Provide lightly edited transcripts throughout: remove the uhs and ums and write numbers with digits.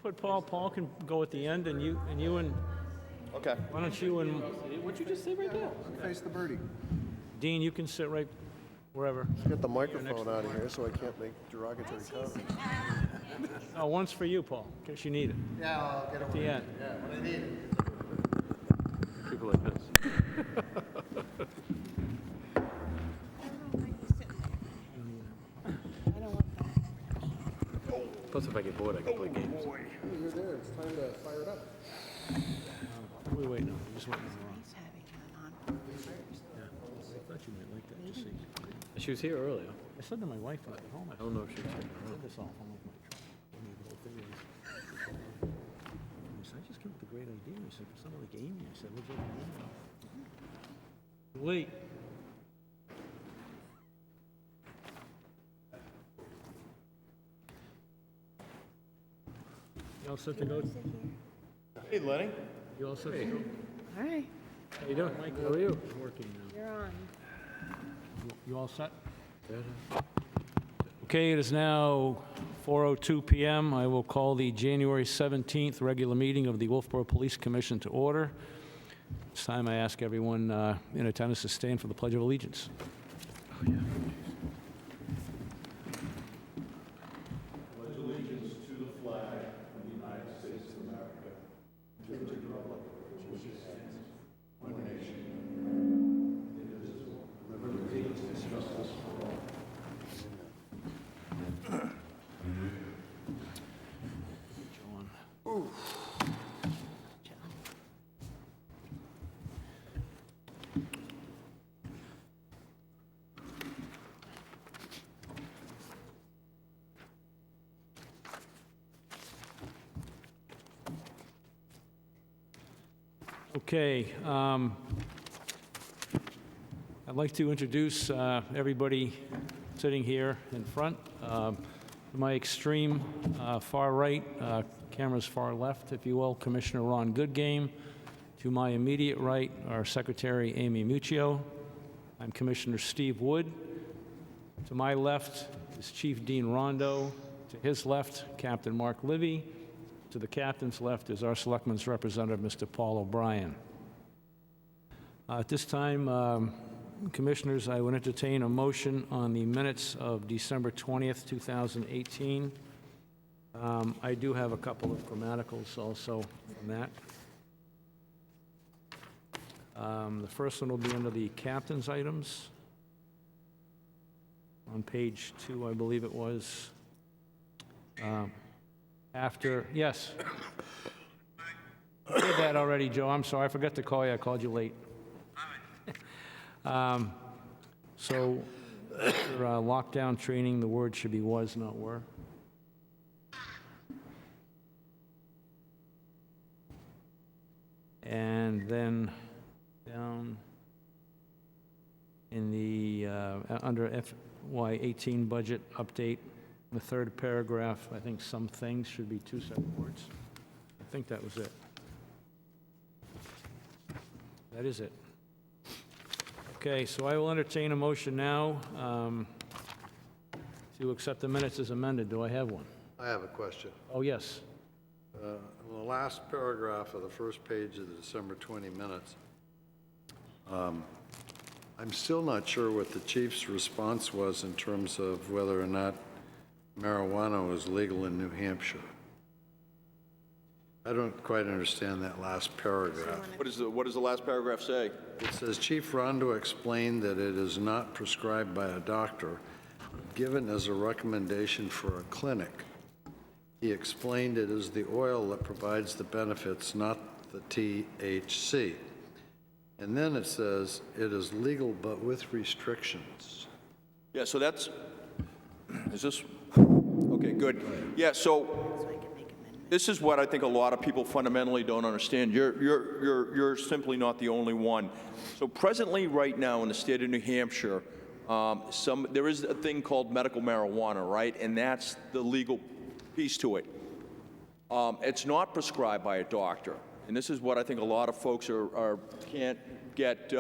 Put Paul can go at the end, and you and, Okay. why don't you and, what'd you just say right there? Face the birdie. Dean, you can sit right wherever. Get the microphone out of here so I can't make derogatory comments. Oh, one's for you, Paul, in case you need it. Yeah, I'll get At the end. Yeah, when I need it. People like this. Plus, if I get bored, I can play games. You're there. It's time to fire it up. What are we waiting on? We're just waiting on the wrong. Yeah. I thought you might like that, just see. She was here earlier. I said to my wife when I got home, I don't know if she was here. said this all home with my truck. I mean, the whole thing is. I said, I just came up with a great idea. He said, for something like Amy. I said, what'd you have? Wait. You all set to go? Hey, Lenny. You all set to go? All right, How you doing? Mike, how are you? Working now. you're on. You all set? Okay, it is now 4:02 PM. I will call the January 17th regular meeting of the Wolfeboro Police Commission to order. It's time I ask everyone in attendance to stand for the Pledge of Allegiance. Okay, I'd like to introduce everybody sitting here in front. To my extreme far right, camera's far left, if you will, Commissioner Ron Goodgame. To my immediate right, our Secretary Amy Muccio. I'm Commissioner Steve Wood. To my left is Chief Dean Rondo. To his left, Captain Mark Livy. To the captain's left is our Selectman's representative, Mr. Paul O'Brien. At this time, Commissioners, I would entertain a motion on the minutes of December 20th, 2018. I do have a couple of grammaticals also from that. The first one will be under the captain's items. On page 2, I believe it was. After, yes. I did that already, Joe. I'm sorry. I forgot to call you. I called you late. So, for lockdown training, the word should be was, not were. And then down in the, under FY18 budget update, the third paragraph, I think some things should be 2 separate words. I think that was it. That is it. Okay, so I will entertain a motion now to accept the minutes as amended. Do I have one? I have a question. Oh, yes. In the last paragraph of the first page of the December 20 minutes, I'm still not sure what the chief's response was in terms of whether or not marijuana was legal in New Hampshire. I don't quite understand that last paragraph. What does the last paragraph say? It says, Chief Rondo explained that it is not prescribed by a doctor, given as a recommendation for a clinic. He explained it is the oil that provides the benefits, not the THC. And then it says, it is legal but with restrictions. Yeah, so that's, is this, okay, good. Yeah, so this is what I think a lot of people fundamentally don't understand. You're simply not the only one. So presently, right now, in the state of New Hampshire, there is a thing called medical marijuana, right? And that's the legal piece to it. It's not prescribed by a doctor. And this is what I think a lot of folks can't get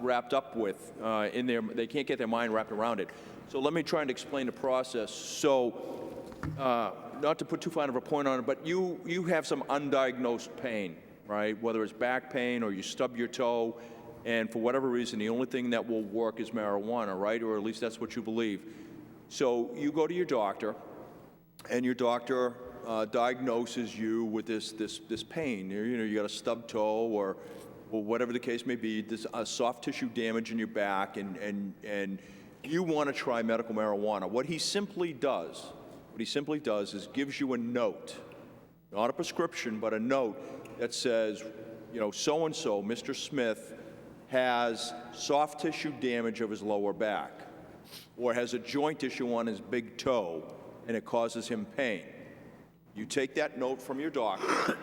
wrapped up with in their, they can't get their mind wrapped around it. So let me try and explain the process. So not to put too fine of a point on it, but you have some undiagnosed pain, right? Whether it's back pain or you stub your toe, and for whatever reason, the only thing that will work is marijuana, right? Or at least that's what you believe. So you go to your doctor, and your doctor diagnoses you with this pain. You know, you got a stub toe or whatever the case may be, this soft tissue damage in your back, and you want to try medical marijuana. What he simply does is gives you a note, not a prescription, but a note that says, you know, so-and-so, Mr. Smith, has soft tissue damage of his lower back, or has a joint issue on his big toe, and it causes him pain. You take that note from your doctor,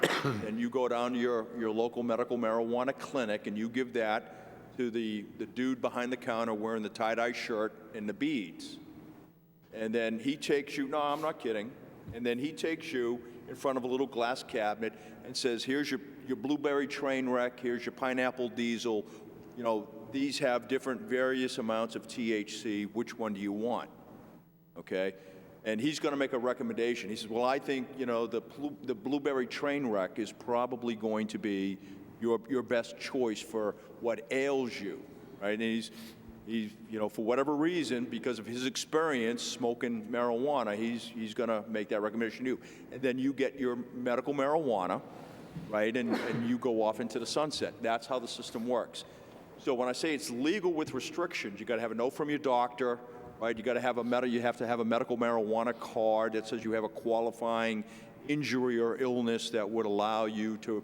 and you go down to your local medical marijuana clinic, and you give that to the dude behind the counter wearing the tie-dye shirt and the beads. And then he takes you, no, I'm not kidding, and then he takes you in front of a little glass cabinet and says, here's your blueberry train wreck, here's your pineapple diesel, you know, these have different various amounts of THC, which one do you want? Okay? And he's going to make a recommendation. He says, well, I think, you know, the blueberry train wreck is probably going to be your best choice for what ails you, right? And he's, you know, for whatever reason, because of his experience smoking marijuana, he's going to make that recommendation to you. And then you get your medical marijuana, right? And you go off into the sunset. That's how the system works. So when I say it's legal with restrictions, you got to have a note from your doctor, right? You got to have you have to have a medical marijuana card that says you have a qualifying injury or illness that would allow you to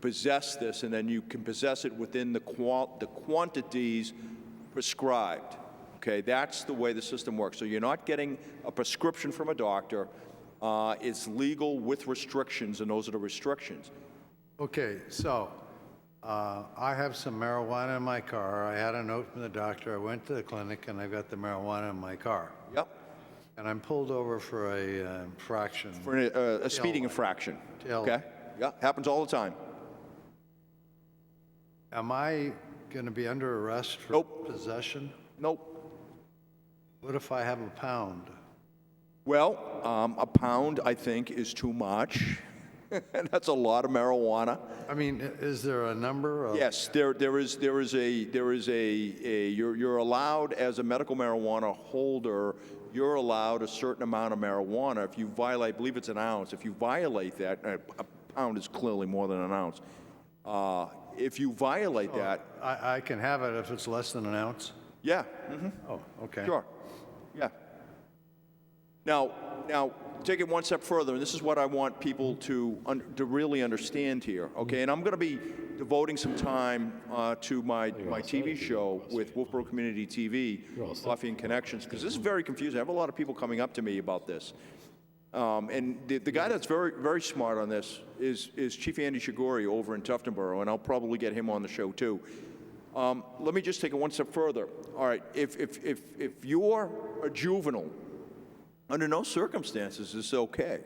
possess this, and then you can possess it within the quantities prescribed. Okay, that's the way the system works. So you're not getting a prescription from a doctor. It's legal with restrictions, and those are the restrictions. Okay, so I have some marijuana in my car. I had a note from the doctor. I went to the clinic, and I got the marijuana in my car. Yep. And I'm pulled over for a infraction. For a speeding infraction. Okay. Yeah, happens all the time. Am I going to be under arrest for possession? Nope. What if I have a pound? Well, a pound, I think, is too much. That's a lot of marijuana. I mean, is there a number? Yes, there is you're allowed as a medical marijuana holder, you're allowed a certain amount of marijuana. If you violate, I believe it's an ounce. If you violate that, a pound is clearly more than an ounce. If you violate that, I can have it if it's less than an ounce? yeah. Mm-hmm. Oh, okay. Sure. Yeah. Now, take it one step further, and this is what I want people to really understand here, okay? And I'm going to be devoting some time to my TV show with Wolfeboro Community TV, Coffee and Connections, because this is very confusing. I have a lot of people coming up to me about this. And the guy that's very, very smart on this is Chief Andy Shigori over in Tuftonboro, and I'll probably get him on the show too. Let me just take it one step further. All right, if you're a juvenile, under no circumstances is okay.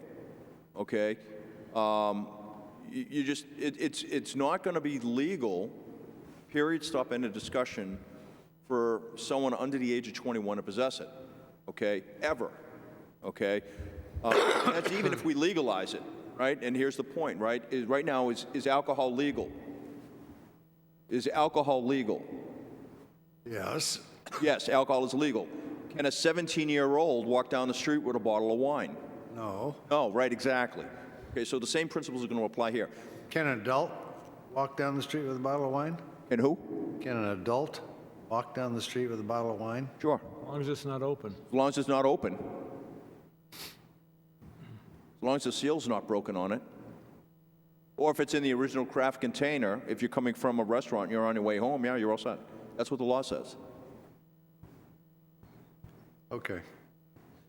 Okay, it's not going to be legal. Period. Stop. End of discussion. For someone under the age of 21 to possess it. Okay, ever. Okay, and that's even if we legalize it, right? And here's the point, right? Right now, is alcohol legal? Is alcohol legal? Yes. Yes, alcohol is legal. Can a 17-year-old walk down the street with a bottle of wine? No. No, right, exactly. Okay, so the same principles are going to apply here. Can an adult walk down the street with a bottle of wine? And who? Can an adult walk down the street with a bottle of wine? Sure. As long as it's not open. As long as it's not open. As long as the seal's not broken on it. Or if it's in the original craft container, if you're coming from a restaurant and you're on your way home, yeah, you're all set. That's what the law says. Okay.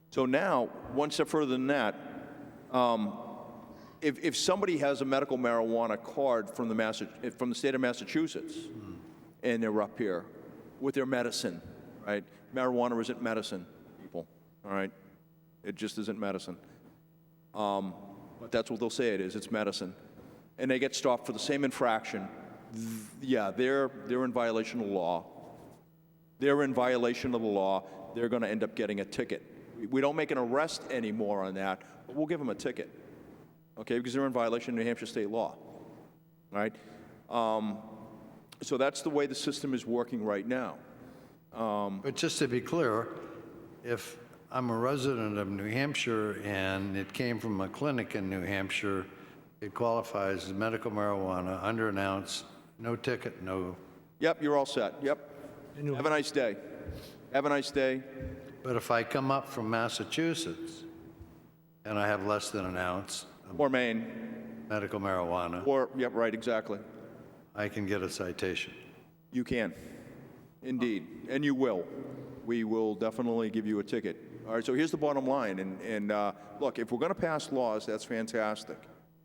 So now, one step further than that, if somebody has a medical marijuana card from the state of Massachusetts, and they're up here with their medicine, right? Marijuana isn't medicine, people, all right? It just isn't medicine. But that's what they'll say it is, it's medicine. And they get stopped for the same infraction, Yeah, they're in violation of the law. They're in violation of the law. They're going to end up getting a ticket. We don't make an arrest anymore on that, but we'll give them a ticket, okay, because they're in violation of New Hampshire state law, all right? So that's the way the system is working right now. But just to be clear, if I'm a resident of New Hampshire and it came from a clinic in New Hampshire, it qualifies as medical marijuana, under an ounce, no ticket, no. Yep, you're all set, yep. Have a nice day. Have a nice day. But if I come up from Massachusetts and I have less than an ounce of Or Maine, medical marijuana, or, yep, right, exactly. I can get a citation. You can, indeed, and you will. We will definitely give you a ticket. All right, so here's the bottom line, and look, if we're going to pass laws, that's fantastic.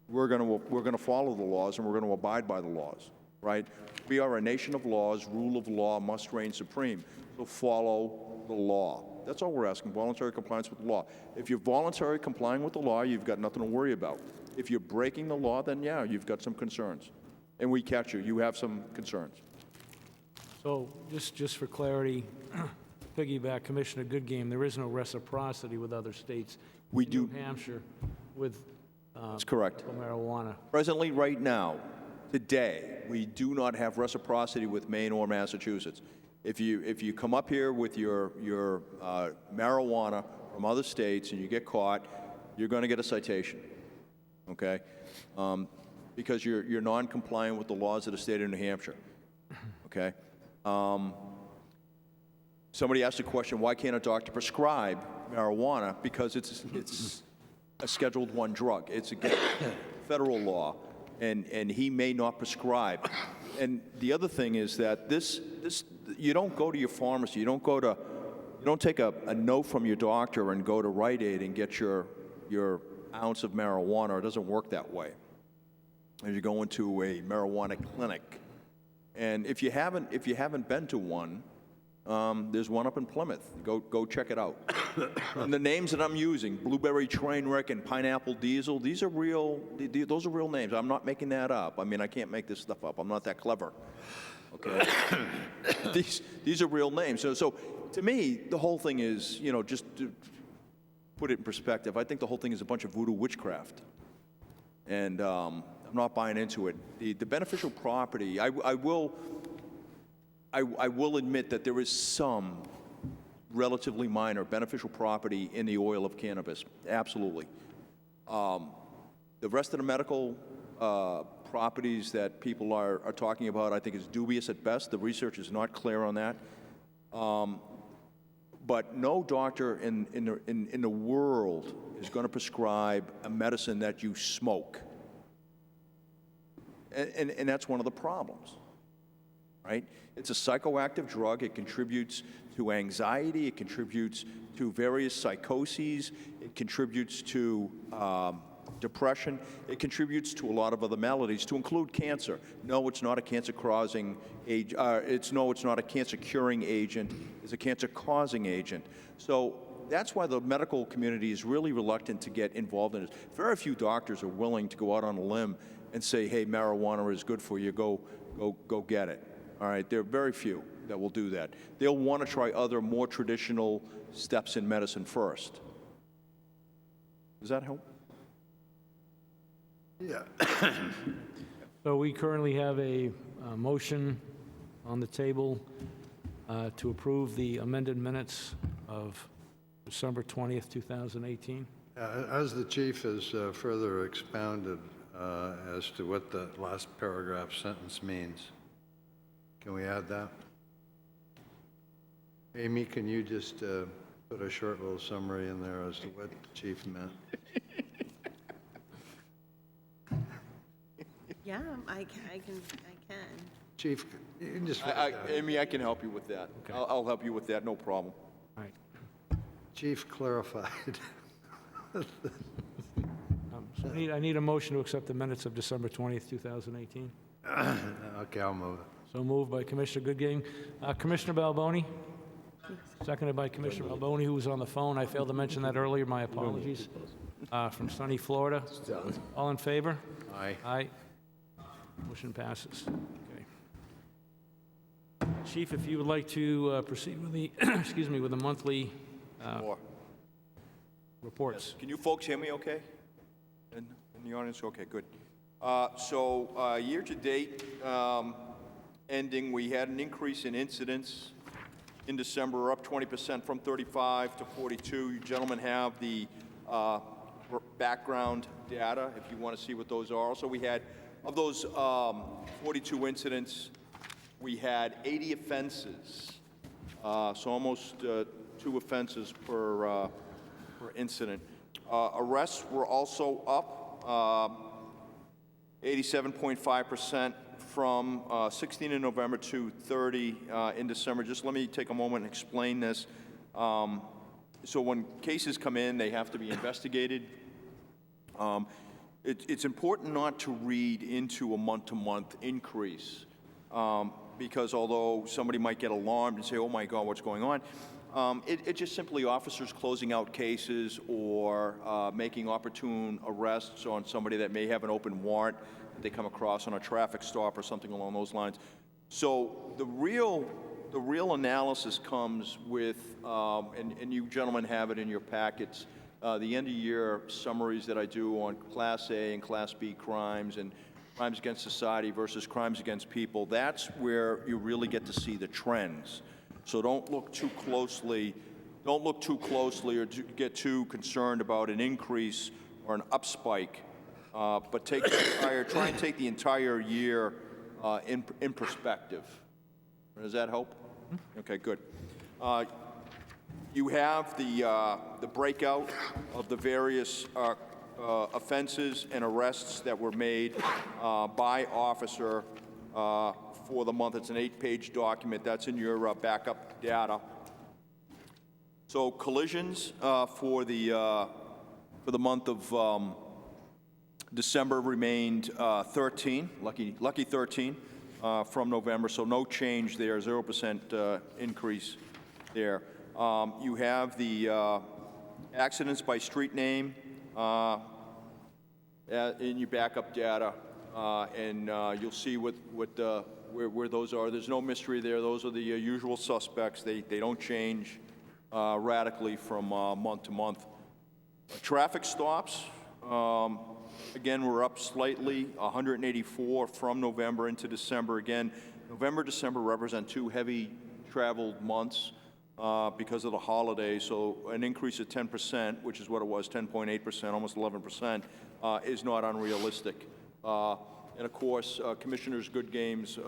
We're going to follow the laws, and we're going to abide by the laws, right? We are a nation of laws. Rule of law must reign supreme. So follow the law. That's all we're asking, voluntary compliance with the law. If you're voluntarily complying with the law, you've got nothing to worry about. If you're breaking the law, then yeah, you've got some concerns. And we catch you. You have some concerns. So just for clarity, piggyback Commissioner Goodgame, there is no reciprocity with other states. We In do. New Hampshire with That's correct. marijuana. Presently, right now, today, we do not have reciprocity with Maine or Massachusetts. If you come up here with your marijuana from other states and you get caught, you're going to get a citation, okay? Because you're non-compliant with the laws of the state of New Hampshire, okay? Somebody asked a question, why can't a doctor prescribe marijuana? Because it's a Scheduled I drug. It's against federal law, and he may not prescribe. And the other thing is that this you don't go to your pharmacy, you don't take a note from your doctor and go to Rite Aid and get your ounce of marijuana. It doesn't work that way. And you go into a marijuana clinic, and if you haven't been to one, there's one up in Plymouth. Go check it out. And the names that I'm using, Blueberry Trainwreck and Pineapple Diesel, these are real. Those are real names. I'm not making that up. I mean, I can't make this stuff up. I'm not that clever. Okay. These are real names. So to me, the whole thing is, just to put it in perspective, I think the whole thing is a bunch of voodoo witchcraft. And I'm not buying into it. The beneficial property, I will admit that there is some relatively minor beneficial property in the oil of cannabis, absolutely. The rest of the medical properties that people are talking about, I think is dubious at best. The research is not clear on that. But no doctor in the world is going to prescribe a medicine that you smoke. And that's one of the problems, right? It's a psychoactive drug. It contributes to anxiety. It contributes to various psychoses. It contributes to depression. It contributes to a lot of other maladies, to include cancer. No, it's not a cancer-causing agent. It's not a cancer-curing agent. It's a cancer-causing agent. So that's why the medical community is really reluctant to get involved in it. Very few doctors are willing to go out on a limb and say, hey, marijuana is good for you. Go get it. All right, there are very few that will do that. They'll want to try other more traditional steps in medicine first. Does that help? Yeah. So we currently have a motion on the table to approve the amended minutes of December 20th, 2018. As the chief has further expounded as to what the last paragraph sentence means, can we add that? Amy, can you just put a short little summary in there as to what the chief meant? Yeah, I can. Chief, you can just... Amy, I can help you with that. Okay. I'll help you with that, no problem. All right. Chief clarified. So I need a motion to accept the minutes of December 20th, 2018. Okay, I'll move it. So moved by Commissioner Goodgame. Commissioner Balboni? Seconded by Commissioner Balboni, who was on the phone. I failed to mention that earlier. My apologies. From sunny Florida. All in favor? Aye. Aye. Motion passes. Okay. Chief, if you would like to proceed with the, excuse me, with the monthly Or- reports. Can you folks hear me okay? In the audience? Okay, good. Year-to-date ending, we had an increase in incidents in December. We're up 20% from 35 to 42. You gentlemen have the background data if you want to see what those are. Also, we had, of those 42 incidents, we had 80 offenses. So almost 2 offenses per incident. Arrests were also up 87.5% from 16 in November to 30 in December. Just let me take a moment and explain this. So when cases come in, they have to be investigated. It's important not to read into a month-to-month increase because although somebody might get alarmed and say, oh my God, what's going on? It's just simply officers closing out cases or making opportune arrests on somebody that may have an open warrant that they come across on a traffic stop or something along those lines. So the real analysis comes with, and you gentlemen have it in your packets, the end-of-year summaries that I do on Class A and Class B crimes and crimes against society versus crimes against people. That's where you really get to see the trends. So don't look too closely or get too concerned about an increase or an upspike, but try and take the entire year in perspective. Does that help? Okay, good. You have the breakout of the various offenses and arrests that were made by officer for the month. It's an 8-page document. That's in your backup data. So collisions for the month of December remained 13, lucky 13 from November. So no change there, 0% increase there. You have the accidents by street name in your backup data, and you'll see where those are. There's no mystery there. Those are the usual suspects. They don't change radically from month to month. Traffic stops, again, we're up slightly, 184 from November into December. Again, November, December represent 2 heavy traveled months because of the holidays, so an increase of 10%, which is what it was, 10.8%, almost 11%, is not unrealistic. And of course, Commissioner Goodgame's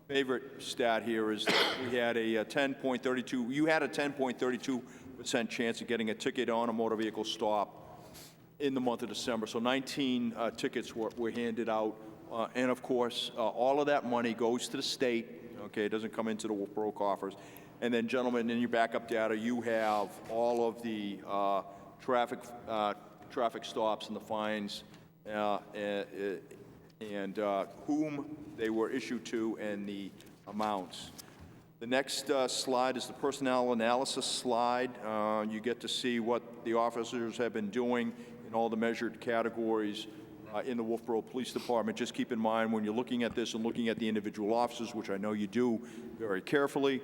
favorite stat here is that we had a 10.32, you had a 10.32% chance of getting a ticket on a motor vehicle stop in the month of December. So 19 tickets were handed out. And of course, all of that money goes to the state, okay? It doesn't come into the Wolfeboro coffers. And then, gentlemen, in your backup data, you have all of the traffic stops and the fines and whom they were issued to and the amounts. The next slide is the personnel analysis slide. You get to see what the officers have been doing in all the measured categories in the Wolfeboro Police Department. Just keep in mind when you're looking at this and looking at the individual officers, which I know you do very carefully,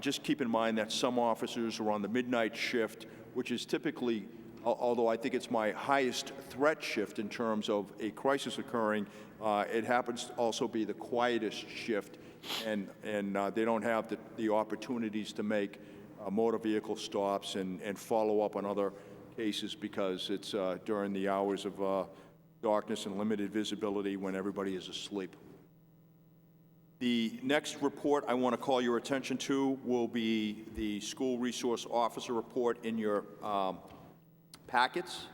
just keep in mind that some officers are on the midnight shift, which is typically, although I think it's my highest threat shift in terms of a crisis occurring, it happens to also be the quietest shift, and they don't have the opportunities to make motor vehicle stops and follow up on other cases because it's during the hours of darkness and limited visibility when everybody is asleep. The next report I want to call your attention to will be the school resource officer report in your packets.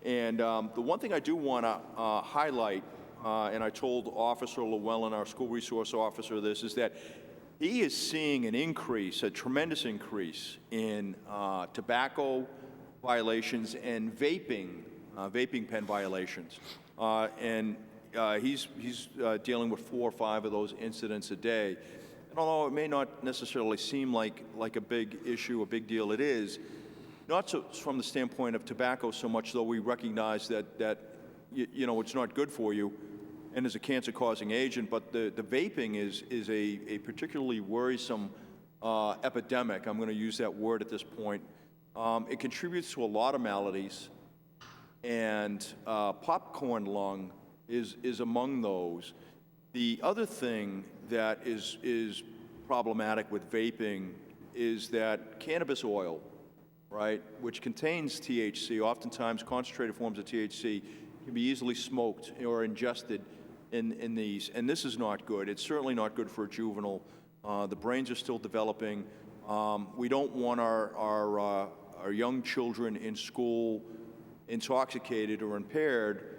And the one thing I do want to highlight, and I told Officer Llewellyn, our school resource officer, this, is that he is seeing an increase, a tremendous increase in tobacco violations and vaping pen violations. And he's dealing with 4 or 5 of those incidents a day. And although it may not necessarily seem like a big issue, a big deal, it is. Not so from the standpoint of tobacco so much, though we recognize that you know, it's not good for you. and is a cancer-causing agent, but the vaping is a particularly worrisome epidemic. I'm going to use that word at this point. It contributes to a lot of maladies, and popcorn lung is among those. The other thing that is problematic with vaping is that cannabis oil, right, which contains THC, oftentimes concentrated forms of THC, can be easily smoked or ingested in these, and this is not good. It's certainly not good for a juvenile. The brains are still developing. We don't want our young children in school intoxicated or impaired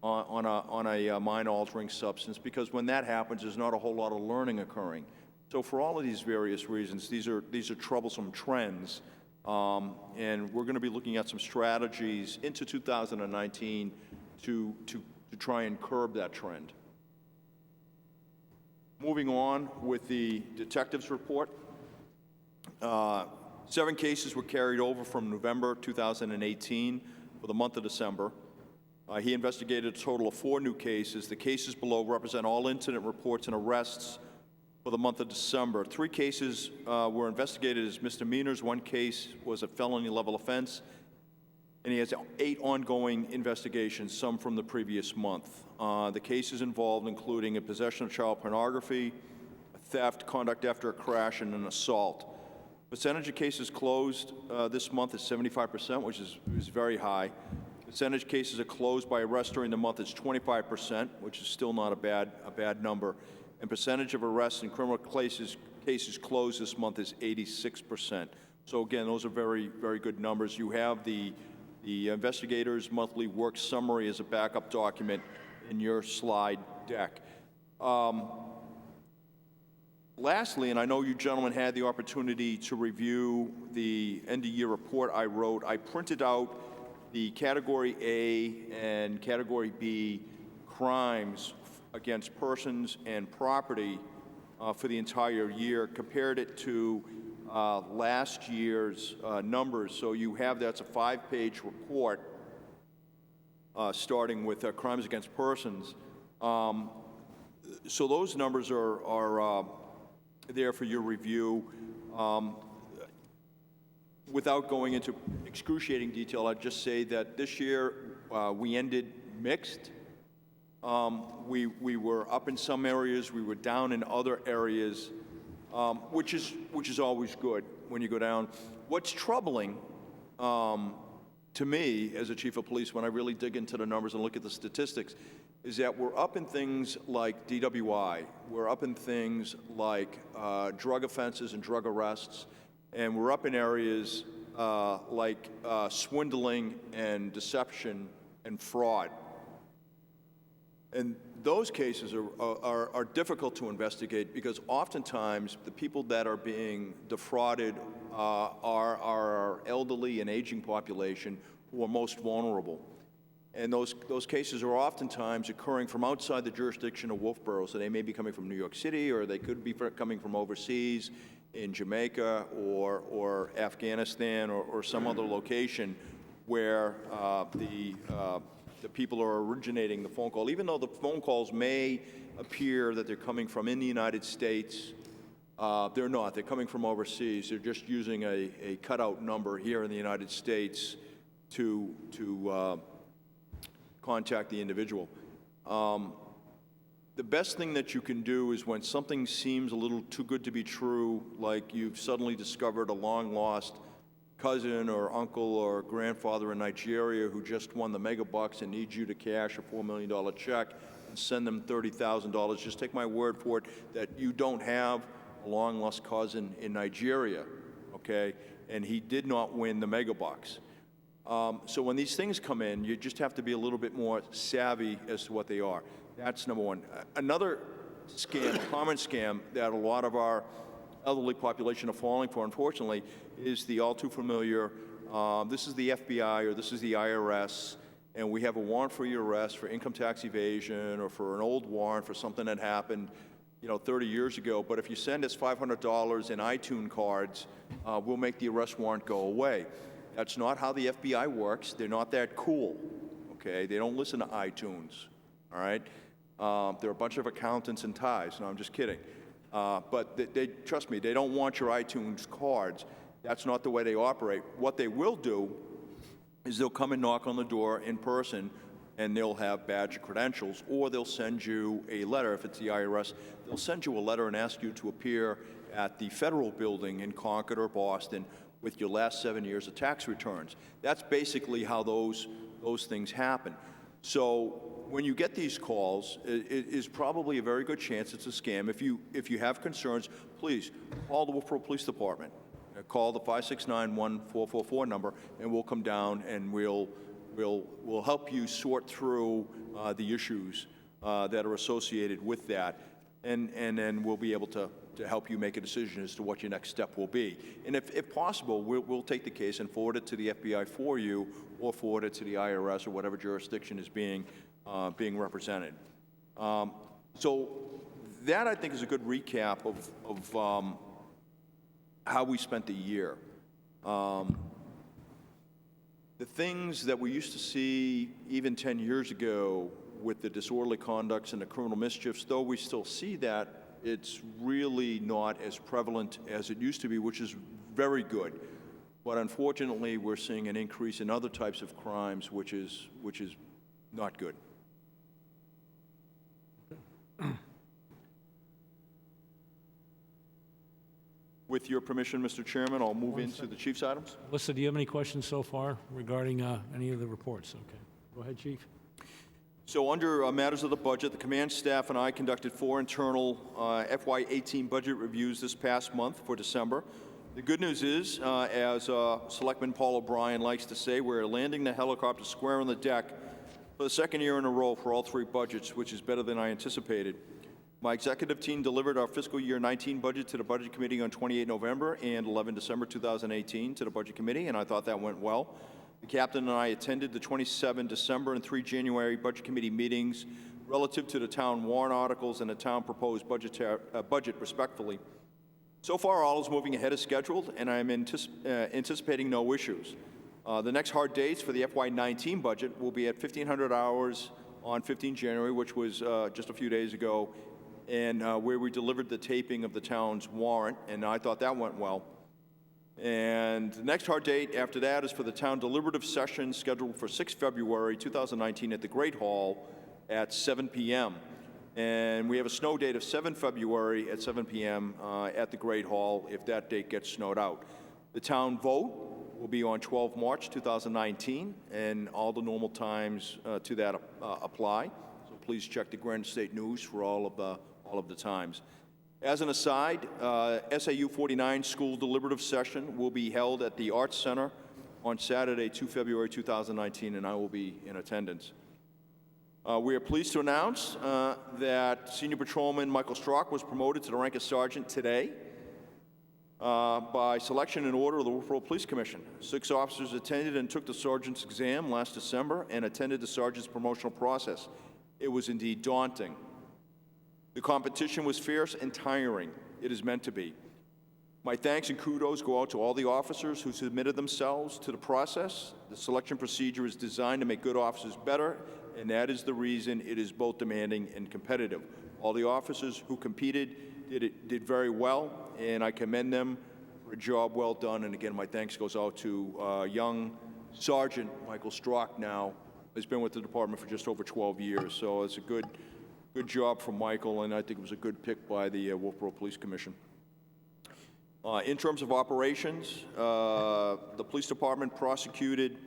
on a mind-altering substance, because when that happens, there's not a whole lot of learning occurring. So for all of these various reasons, these are troublesome trends, and we're going to be looking at some strategies into 2019 to try and curb that trend. Moving on with the detective's report. 7 cases were carried over from November 2018 for the month of December. He investigated a total of 4 new cases. The cases below represent all incident reports and arrests for the month of December. 3 cases were investigated as misdemeanors. 1 case was a felony-level offense. And he has 8 ongoing investigations, some from the previous month. The cases involved including a possession of child pornography, a theft, conduct after a crash, and an assault. Percentage of cases closed this month is 75%, which is very high. Percentage of cases are closed by arrest during the month is 25%, which is still not a bad number. And percentage of arrests in criminal cases closed this month is 86%. So again, those are very, very good numbers. You have the investigator's monthly work summary as a backup document in your slide deck. Lastly, and I know you gentlemen had the opportunity to review the end-of-year report I wrote, I printed out the Category A and Category B crimes against persons and property for the entire year, compared it to last year's numbers. So you have that's a 5-page report starting with crimes against persons. So those numbers are there for your review. Without going into excruciating detail, I'd just say that this year we ended mixed. We were up in some areas, we were down in other areas, which is always good when you go down. What's troubling to me as a chief of police, when I really dig into the numbers and look at the statistics, is that we're up in things like DWI, we're up in things like drug offenses and drug arrests, and we're up in areas like swindling and deception and fraud. And those cases are difficult to investigate because oftentimes the people that are being defrauded are our elderly and aging population who are most vulnerable. And those cases are oftentimes occurring from outside the jurisdiction of Wolfeboro. So they may be coming from New York City, or they could be coming from overseas in Jamaica or Afghanistan or some other location where the people are originating the phone call. Even though the phone calls may appear that they're coming from in the United States, they're not. They're coming from overseas. They're just using a cutout number here in the United States to contact the individual. The best thing that you can do is when something seems a little too good to be true, like you've suddenly discovered a long-lost cousin or uncle or grandfather in Nigeria who just won the mega bucks and needs you to cash a $4 million check and send them $30,000. Just take my word for it that you don't have a long-lost cousin in Nigeria, okay? And he did not win the mega bucks. So when these things come in, you just have to be a little bit more savvy as to what they are. That's number one. Another scam, a common scam that a lot of our elderly population are falling for, unfortunately, is the all too familiar, this is the FBI or this is the IRS, and we have a warrant for your arrest for income tax evasion or for an old warrant for something that happened 30 years ago, but if you send us $500 in iTunes cards, we'll make the arrest warrant go away. That's not how the FBI works. They're not that cool, okay? They don't listen to iTunes, all right? They're a bunch of accountants and ties. No, I'm just kidding. But they trust me, they don't want your iTunes cards. That's not the way they operate. What they will do is they'll come and knock on the door in person, and they'll have badge or credentials, or they'll send you a letter. If it's the IRS, they'll send you a letter and ask you to appear at the federal building in Concord or Boston with your last 7 years of tax returns. That's basically how those things happen. So when you get these calls, it is probably a very good chance it's a scam. If you have concerns, please call the Wolfeboro Police Department. Call the 569-1444 number, and we'll come down and we'll help you sort through the issues that are associated with that, and then we'll be able to help you make a decision as to what your next step will be. And if possible, we'll take the case and forward it to the FBI for you, or forward it to the IRS or whatever jurisdiction is being represented. So that, I think, is a good recap of how we spent the year. The things that we used to see even 10 years ago with the disorderly conducts and the criminal mischiefs, though we still see that, it's really not as prevalent as it used to be, which is very good. But unfortunately, we're seeing an increase in other types of crimes, which is not good. With your permission, Mr. Chairman, I'll move into the chief's items. Melissa, do you have any questions so far regarding any of the reports? Okay. Go ahead, Chief. So under matters of the budget, the command staff and I conducted 4 internal FY18 budget reviews this past month for December. The good news is, as Selectman Paul O'Brien likes to say, we're landing the helicopter square on the deck for the second year in a row for all 3 budgets, which is better than I anticipated. My executive team delivered our fiscal year 19 budget to the Budget Committee on 28 November and 11 December 2018 to the Budget Committee, and I thought that went well. The captain and I attended the 27 December and 3 January Budget Committee meetings relative to the town warrant articles and the town proposed budget, respectively. So far, all is moving ahead as scheduled, and I'm anticipating no issues. The next hard dates for the FY19 budget will be at 1,500 hours on 15 January, which was just a few days ago, and where we delivered the taping of the town's warrant, and I thought that went well. And the next hard date after that is for the town deliberative session scheduled for 6 February 2019 at the Great Hall at 7 p.m. And we have a snow date of 7 February at 7 p.m. At the Great Hall if that date gets snowed out. The town vote will be on 12 March 2019, and all the normal times to that apply. So please check the Granite State News for all of the times. As an aside, SAU 49 school deliberative session will be held at the Arts Center on Saturday, 2 February 2019, and I will be in attendance. We are pleased to announce that Senior Patrolman Michael Strock was promoted to the rank of sergeant today by selection and order of the Wolfeboro Police Commission. 6 officers attended and took the sergeant's exam last December and attended the sergeant's promotional process. It was indeed daunting. The competition was fierce and tiring. It is meant to be. My thanks and kudos go out to all the officers who submitted themselves to the process. The selection procedure is designed to make good officers better, and that is the reason it is both demanding and competitive. All the officers who competed did very well, and I commend them for a job well done. And again, my thanks goes out to young Sergeant Michael Strock now, who's been with the department for just over 12 years. So it's a good job from Michael, and I think it was a good pick by the Wolfeboro Police Commission. In terms of operations, the police department prosecuted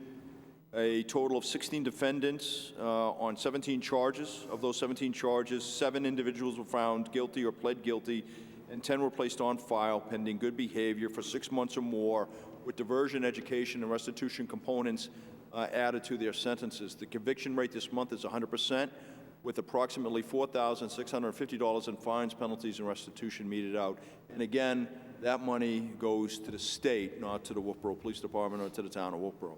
a total of 16 defendants on 17 charges. Of those 17 charges, 7 individuals were found guilty or pled guilty, and 10 were placed on file pending good behavior for 6 months or more, with diversion, education, and restitution components added to their sentences. The conviction rate this month is 100%, with approximately $4,650 in fines, penalties, and restitution meted out. And again, that money goes to the state, not to the Wolfeboro Police Department or to the town of Wolfeboro.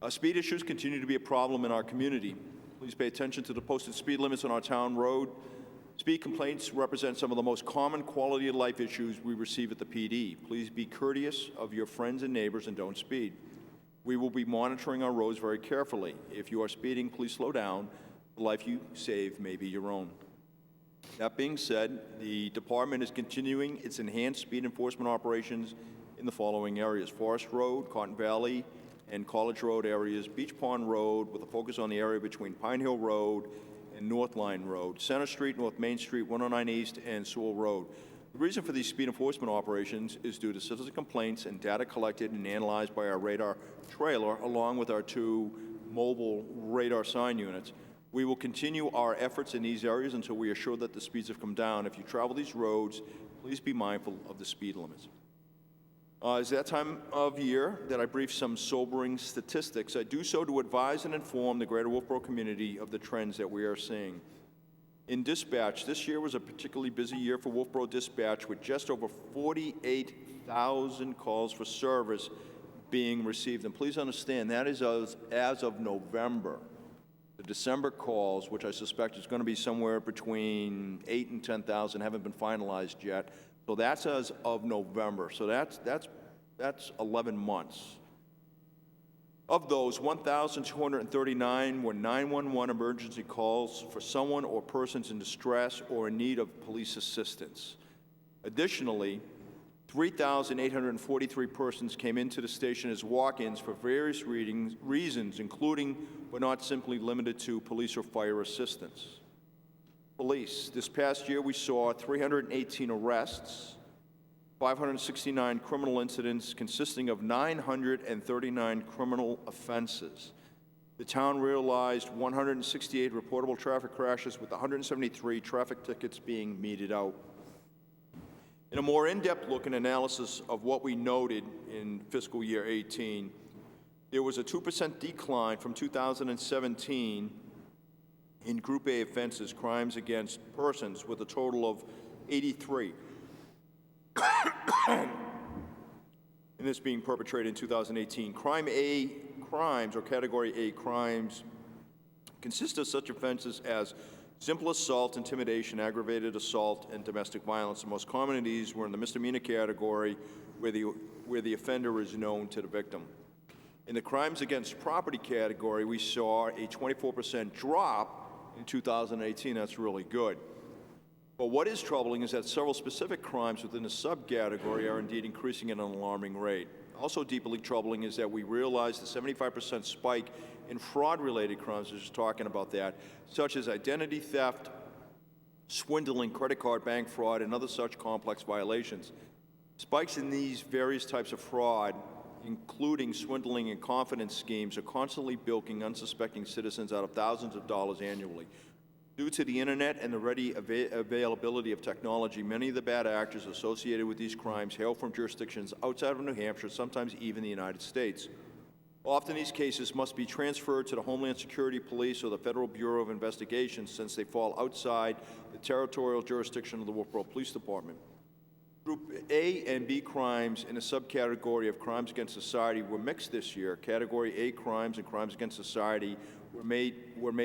Speed issues continue to be a problem in our community. Please pay attention to the posted speed limits on our town road. Speed complaints represent some of the most common quality of life issues we receive at the PD. Please be courteous of your friends and neighbors and don't speed. We will be monitoring our roads very carefully. If you are speeding, please slow down. The life you save may be your own. That being said, the department is continuing its enhanced speed enforcement operations in the following areas: Forest Road, Cotton Valley, and College Road areas, Beach Pond Road, with a focus on the area between Pine Hill Road and North Line Road, Center Street, North Main Street, 109 East, and Sewell Road. The reason for these speed enforcement operations is due to citizen complaints and data collected and analyzed by our radar trailer, along with our 2 mobile radar sign units. We will continue our efforts in these areas until we are sure that the speeds have come down. If you travel these roads, please be mindful of the speed limits. It's that time of year that I brief some sobering statistics. I do so to advise and inform the greater Wolfeboro community of the trends that we are seeing. In dispatch, this year was a particularly busy year for Wolfeboro Dispatch, with just over 48,000 calls for service being received. And please understand, that is as of November. The December calls, which I suspect is going to be somewhere between 8,000 and 10,000, haven't been finalized yet. So that's as of November. So that's 11 months. Of those, 1,239 were 911 emergency calls for someone or persons in distress or in need of police assistance. Additionally, 3,843 persons came into the station as walk-ins for various reasons, including but not simply limited to police or fire assistance. Police. This past year, we saw 318 arrests, 569 criminal incidents consisting of 939 criminal offenses. The town realized 168 reportable traffic crashes, with 173 traffic tickets being meted out. In a more in-depth look and analysis of what we noted in fiscal year 18, there was a 2% decline from 2017 in Group A offenses, crimes against persons, with a total of 83. And this being perpetrated in 2018. Crimes, or Category A crimes, consist of such offenses as simple assault, intimidation, aggravated assault, and domestic violence. The most common of these were in the misdemeanor category, where the offender is known to the victim. In the crimes against property category, we saw a 24% drop in 2018. That's really good. But what is troubling is that several specific crimes within the subcategory are indeed increasing at an alarming rate. Also deeply troubling is that we realized the 75% spike in fraud-related crimes, I was just talking about that, such as identity theft, swindling, credit card, bank fraud, and other such complex violations. Spikes in these various types of fraud, including swindling and confidence schemes, are constantly bilking unsuspecting citizens out of thousands of dollars annually. Due to the internet and the ready availability of technology, many of the bad actors associated with these crimes hail from jurisdictions outside of New Hampshire, sometimes even the United States. Often these cases must be transferred to the Homeland Security Police or the Federal Bureau of Investigation, since they fall outside the territorial jurisdiction of the Wolfeboro Police Department. Group A and B crimes in a subcategory of crimes against society were mixed this year. Category A crimes and crimes against society were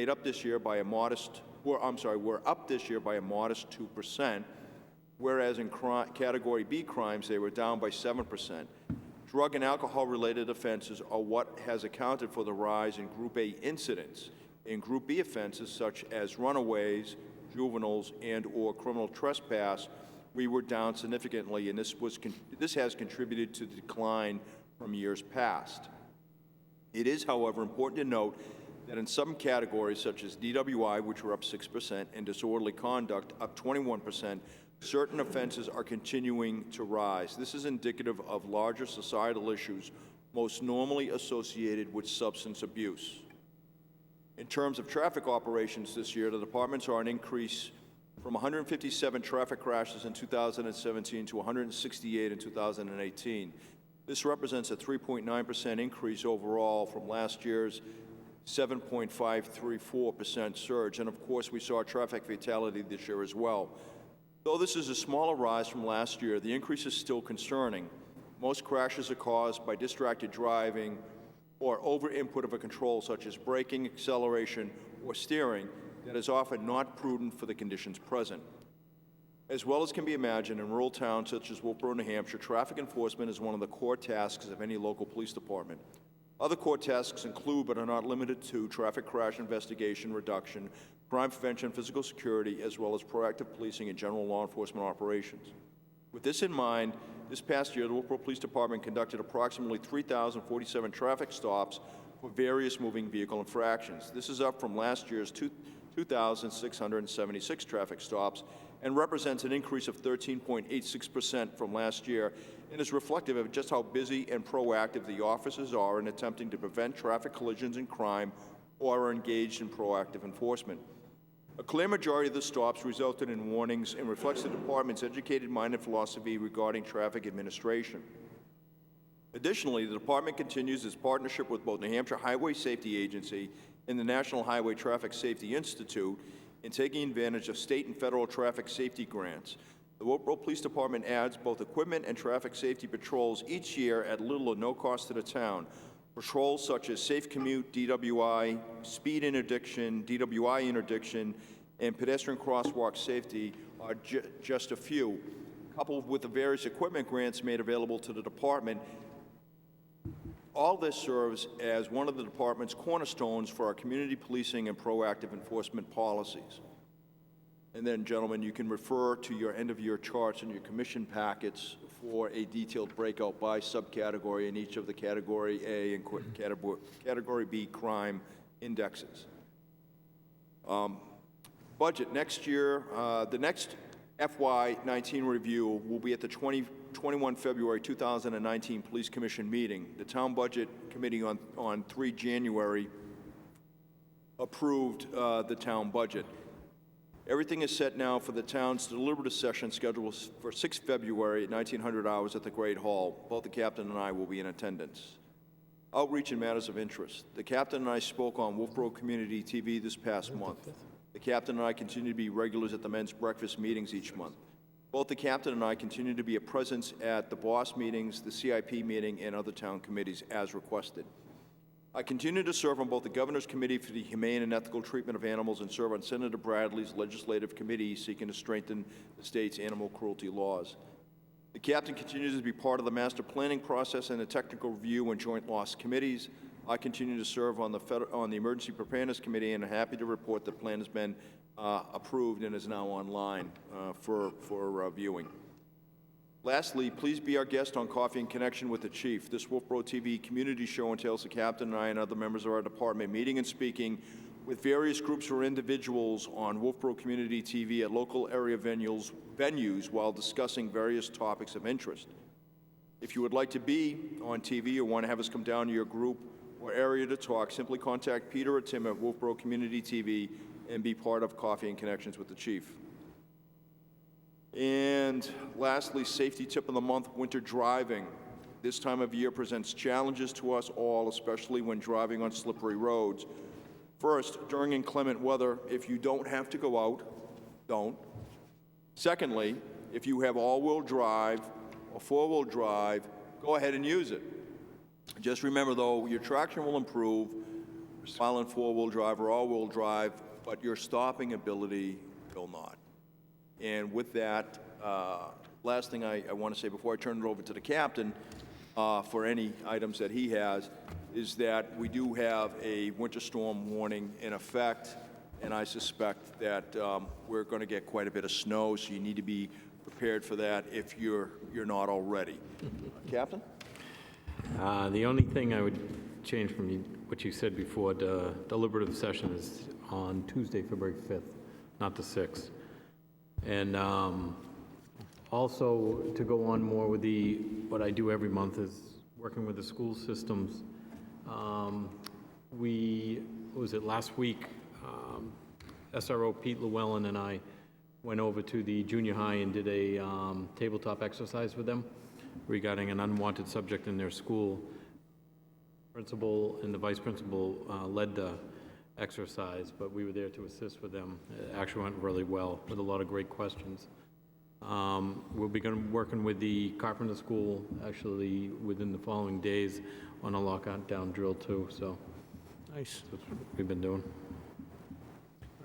up this year by a modest 2%, whereas in Category B crimes, they were down by 7%. Drug and alcohol-related offenses are what has accounted for the rise in Group A incidents. In Group B offenses, such as runaways, juveniles, and/or criminal trespass, we were down significantly, and this has contributed to the decline from years past. It is, however, important to note that in some categories, such as DWI, which were up 6%, and disorderly conduct, up 21%, certain offenses are continuing to rise. This is indicative of larger societal issues, most normally associated with substance abuse. In terms of traffic operations this year, the department saw an increase from 157 traffic crashes in 2017 to 168 in 2018. This represents a 3.9% increase overall from last year's 7.534% surge. And of course, we saw a traffic fatality this year as well. Though this is a smaller rise from last year, the increase is still concerning. Most crashes are caused by distracted driving or over-input of a control, such as braking, acceleration, or steering, that is often not prudent for the conditions present. As well as can be imagined, in rural towns such as Wolfeboro, New Hampshire, traffic enforcement is one of the core tasks of any local police department. Other core tasks include, but are not limited to, traffic crash investigation, reduction, crime prevention, physical security, as well as proactive policing and general law enforcement operations. With this in mind, this past year, the Wolfeboro Police Department conducted approximately 3,047 traffic stops for various moving vehicle infractions. This is up from last year's 2,676 traffic stops and represents an increase of 13.86% from last year, and is reflective of just how busy and proactive the officers are in attempting to prevent traffic collisions and crime or are engaged in proactive enforcement. A clear majority of the stops resulted in warnings and reflects the department's educated mind and philosophy regarding traffic administration. Additionally, the department continues its partnership with both New Hampshire Highway Safety Agency and the National Highway Traffic Safety Institute in taking advantage of state and federal traffic safety grants. The Wolfeboro Police Department adds both equipment and traffic safety patrols each year at little or no cost to the town. Patrols such as Safe Commute, DWI, Speed Interdiction, DWI Interdiction, and Pedestrian Crosswalk Safety are just a few. Coupled with the various equipment grants made available to the department, all this serves as one of the department's cornerstones for our community policing and proactive enforcement policies. And then, gentlemen, you can refer to your end-of-year charts and your commission packets for a detailed breakout by subcategory in each of the Category A and Category B crime indexes. Budget next year, the next FY19 review will be at the 21 February 2019 Police Commission meeting. The Town Budget Committee on 3 January approved the town budget. Everything is set now for the town's deliberative session scheduled for 6 February at 1900 hours at the Great Hall. Both the captain and I will be in attendance. Outreach and matters of interest. The captain and I spoke on Wolfeboro Community TV this past month. The captain and I continue to be regulars at the men's breakfast meetings each month. Both the captain and I continue to be a presence at the BOSS meetings, the CIP meeting, and other town committees as requested. I continue to serve on both the Governor's Committee for the Humane and Ethical Treatment of Animals and serve on Senator Bradley's legislative committee seeking to strengthen the state's animal cruelty laws. The captain continues to be part of the master planning process and the technical review and joint loss committees. I continue to serve on the Emergency Preparedness Committee and am happy to report the plan has been approved and is now online for viewing. Lastly, please be our guest on Coffee and Connection with the Chief. This Wolfeboro TV community show entails the captain and I and other members of our department meeting and speaking with various groups or individuals on Wolfeboro Community TV at local area venues while discussing various topics of interest. If you would like to be on TV or want to have us come down to your group or area to talk, simply contact Peter or Tim at Wolfeboro Community TV and be part of Coffee and Connections with the Chief. And lastly, safety tip of the month, winter driving. This time of year presents challenges to us all, especially when driving on slippery roads. First, during inclement weather, if you don't have to go out, don't. Secondly, if you have all-wheel drive or four-wheel drive, go ahead and use it. Just remember, though, your traction will improve while in four-wheel drive or all-wheel drive, but your stopping ability will not. And with that, last thing I want to say before I turn it over to the captain for any items that he has is that we do have a winter storm warning in effect, and I suspect that we're going to get quite a bit of snow, so you need to be prepared for that if you're not already. Captain? The only thing I would change from what you said before, the deliberative session is on Tuesday, February 5th, not the 6th. And also to go on more with what I do every month is working with the school systems. Last week, SRO Pete Llewellyn and I went over to the junior high and did a tabletop exercise with them regarding an unwanted subject in their school. Principal and the vice principal led the exercise, but we were there to assist with them. It actually went really well with a lot of great questions. We'll be working with the Carpenter School actually within the following days on a lockdown drill too, so Nice. that's what we've been doing.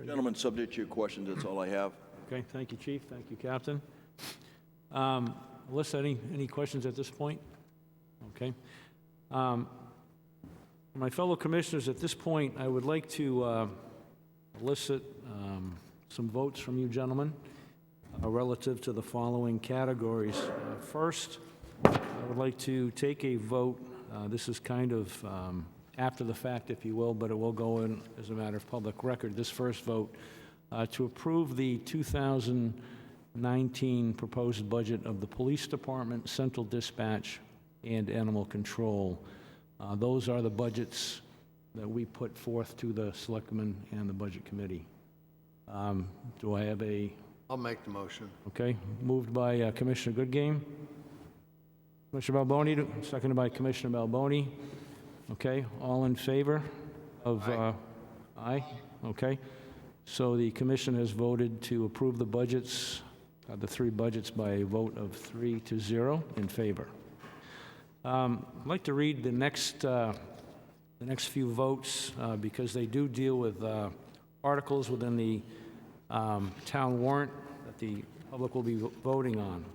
Gentlemen, subject to your questions, that's all I have. Okay, thank you, Chief. Thank you, Captain. Alyssa, any questions at this point? Okay. My fellow commissioners, at this point, I would like to elicit some votes from you gentlemen relative to the following categories. First, I would like to take a vote. This is kind of after the fact, if you will, but it will go in as a matter of public record. This first vote to approve the 2019 proposed budget of the Police Department, Central Dispatch, and Animal Control. Those are the budgets that we put forth to the Selectmen and the Budget Committee. Do I have a... I'll make the motion. Okay, moved by Commissioner Goodgame. Commissioner Balboni, seconded by Commissioner Balboni. Okay, all in favor of... Aye. Okay. So the commission has voted to approve the budgets, the three budgets, by a vote of 3-0 in favor. I'd like to read the next few votes because they do deal with articles within the town warrant that the public will be voting on.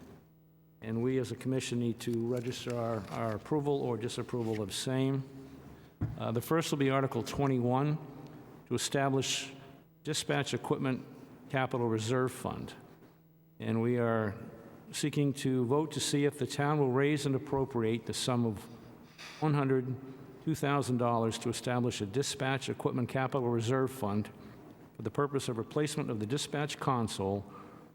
And we as a commission need to register our approval or disapproval of same. The first will be Article 21, to establish Dispatch Equipment Capital Reserve Fund. And we are seeking to vote to see if the town will raise and appropriate the sum of $102,000 to establish a Dispatch Equipment Capital Reserve Fund for the purpose of replacement of the dispatch console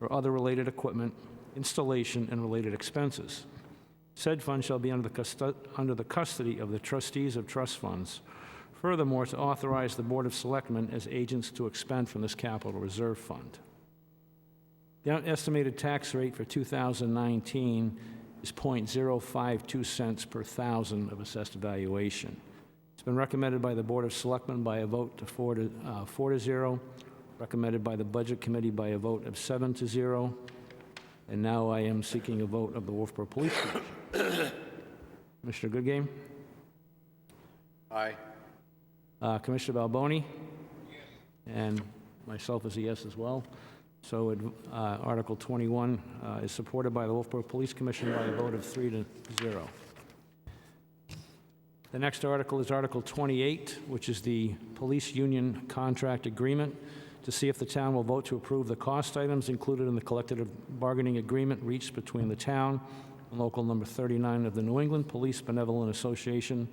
or other related equipment, installation, and related expenses. Said fund shall be under the custody of the trustees of trust funds. Furthermore, to authorize the Board of Selectmen as agents to expend from this capital reserve fund. The estimated tax rate for 2019 is .052 cents per thousand of assessed valuation. It's been recommended by the Board of Selectmen by a vote to 4-0, recommended by the Budget Committee by a vote of 7-0, and now I am seeking a vote of the Wolfeboro Police Commission. Commissioner Goodgame? Aye. Commissioner Balboni? And myself is a yes as well. So Article 21 is supported by the Wolfeboro Police Commission by a vote of 3-0. The next article is Article 28, which is the Police Union Contract Agreement, to see if the town will vote to approve the cost items included in the collective bargaining agreement reached between the town and Local Number 39 of the New England Police Benevolent Association,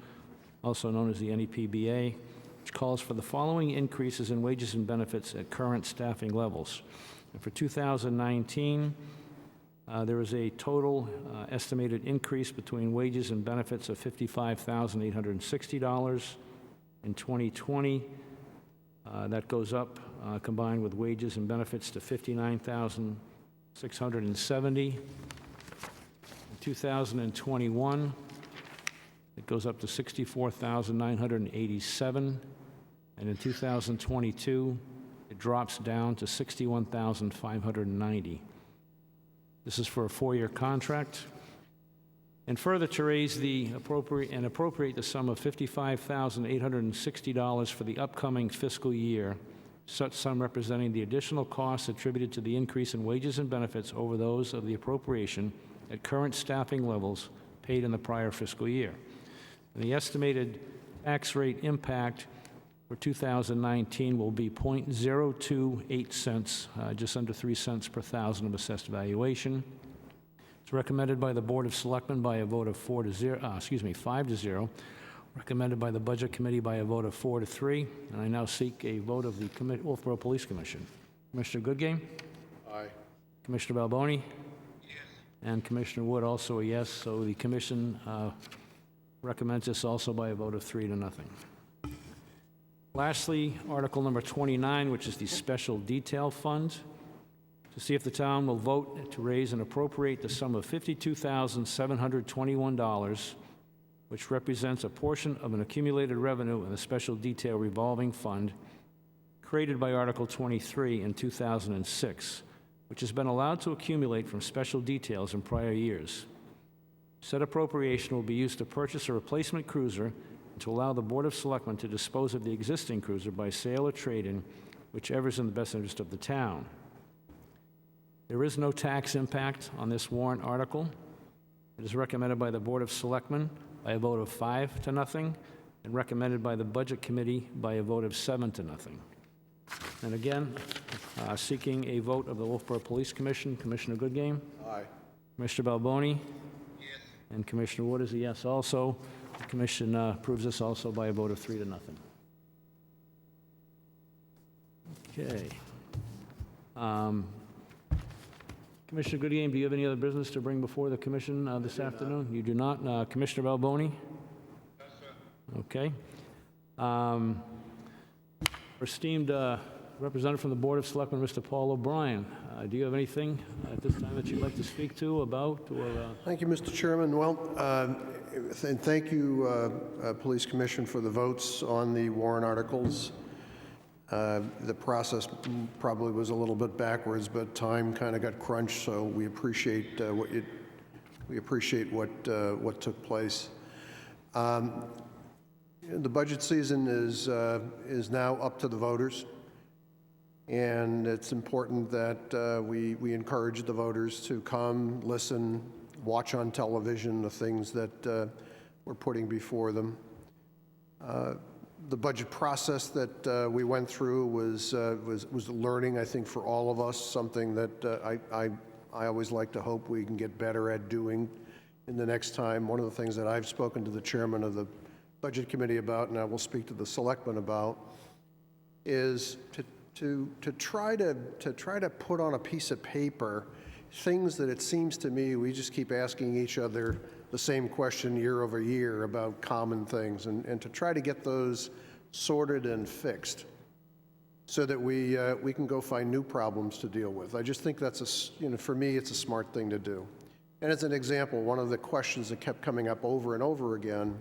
also known as the NEPBA, which calls for the following increases in wages and benefits at current staffing levels. And for 2019, there is a total estimated increase between wages and benefits of $55,860. In 2020, that goes up, combined with wages and benefits, to $59,670. In 2021, it goes up to $64,987. And in 2022, it drops down to $61,590. This is for a 4-year contract. And further, to raise the appropriate the sum of $55,860 for the upcoming fiscal year, such sum representing the additional costs attributed to the increase in wages and benefits over those of the appropriation at current staffing levels paid in the prior fiscal year. And the estimated tax rate impact for 2019 will be .028 cents, just under 3 cents per thousand of assessed valuation. It's recommended by the Board of Selectmen by a vote of 5-0, recommended by the Budget Committee by a vote of 4-3, and I now seek a vote of the Wolfeboro Police Commission. Commissioner Goodgame? Aye. Commissioner Balboni? Yes. And Commissioner Wood, also a yes, so the Commission recommends this also by a vote of 3-0. Lastly, Article number 29, which is the Special Detail Fund, to see if the town will vote to raise and appropriate the sum of $52,721, which represents a portion of an accumulated revenue in the Special Detail Revolving Fund created by Article 23 in 2006, which has been allowed to accumulate from special details in prior years. Said appropriation will be used to purchase a replacement cruiser and to allow the Board of Selectmen to dispose of the existing cruiser by sale or trade-in, whichever is in the best interest of the town. There is no tax impact on this warrant article. It is recommended by the Board of Selectmen by a vote of 5-0, and recommended by the Budget Committee by a vote of 7-0. And again, seeking a vote of the Wolfeboro Police Commission, Commissioner Goodgame, Aye. Commissioner Balboni, and Commissioner Wood is a yes also. The commission approves this also by a vote of 3-0. Okay. Commissioner Goodgame, do you have any other business to bring before the commission this afternoon? You do not. Commissioner Balboni? Yes, sir. Okay. Our esteemed representative from the Board of Selectmen, Mr. Paul O'Brien, do you have anything at this time that you'd like to speak to, about, or? Thank you, Mr. Chairman. Well, and thank you, Police Commission, for the votes on the warrant articles. The process probably was a little bit backwards, but time kind of got crunched, so we appreciate what took place. The budget season is now up to the voters, and it's important that we encourage the voters to come, listen, watch on television the things that we're putting before them. The budget process that we went through was learning, I think, for all of us, something that I always like to hope we can get better at doing in the next time. One of the things that I've spoken to the chairman of the Budget Committee about, and I will speak to the selectmen about, is to try to put on a piece of paper things that it seems to me we just keep asking each other the same question year over year about common things, and to try to get those sorted and fixed so that we can go find new problems to deal with. I just think that's for me, it's a smart thing to do. And as an example, one of the questions that kept coming up over and over again,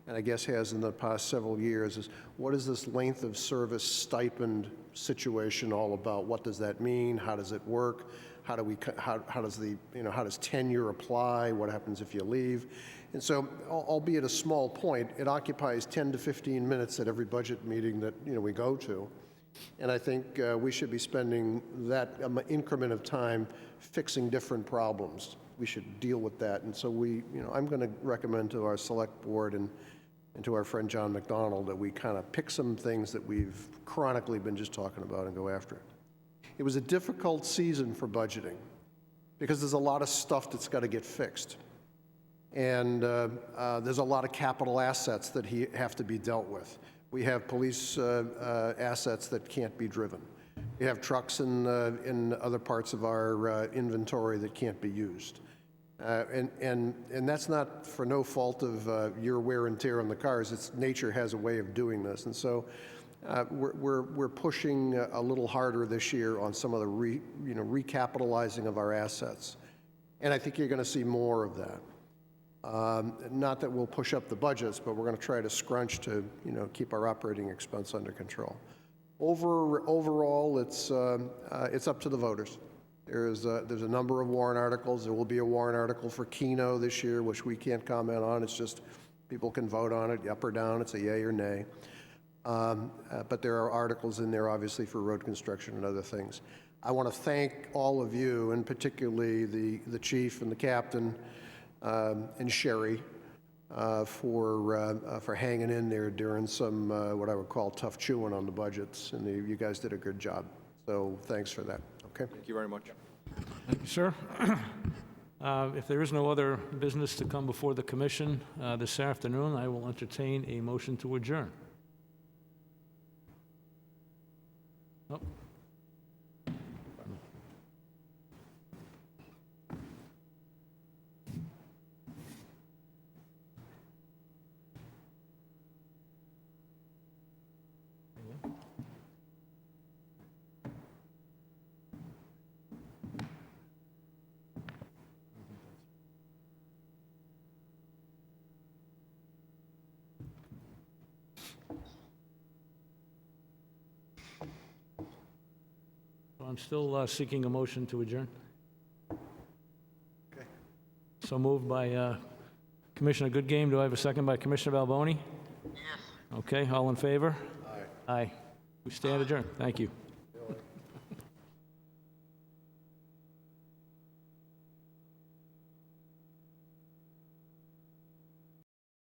and I guess has in the past several years, is what is this length of service stipend situation all about? What does that mean? How does it work? How does tenure apply? What happens if you leave? And so, albeit a small point, it occupies 10 to 15 minutes at every budget meeting that we go to. And I think we should be spending that increment of time fixing different problems. We should deal with that. And so I'm going to recommend to our select board and to our friend John McDonald that we kind of pick some things that we've chronically been just talking about and go after it. It was a difficult season for budgeting because there's a lot of stuff that's got to get fixed. And there's a lot of capital assets that have to be dealt with. We have police assets that can't be driven. We have trucks in other parts of our inventory that can't be used. And that's not for no fault of your wear and tear on the cars. It's nature has a way of doing this. And so we're pushing a little harder this year on some of the recapitalizing of our assets. And I think you're going to see more of that. Not that we'll push up the budgets, but we're going to try to scrunch to keep our operating expense under control. Overall, it's up to the voters. There's a number of warrant articles. There will be a warrant article for Keno this year, which we can't comment on. It's just people can vote on it, up or down. It's a yay or nay. But there are articles in there, obviously, for road construction and other things. I want to thank all of you, and particularly the chief and the captain and Sherry for hanging in there during some what I would call tough chewing on the budgets, and you guys did a good job. So thanks for that. Okay. Thank you very much. Thank you, sir. If there is no other business to come before the commission this afternoon, I will entertain a motion to adjourn. Oh. I'm still seeking a motion to adjourn. Okay. So moved by Commissioner Goodgame. Do I have a second by Commissioner Balboni? Yes. Okay, all in favor? Aye. Aye. We stand adjourned. Thank you.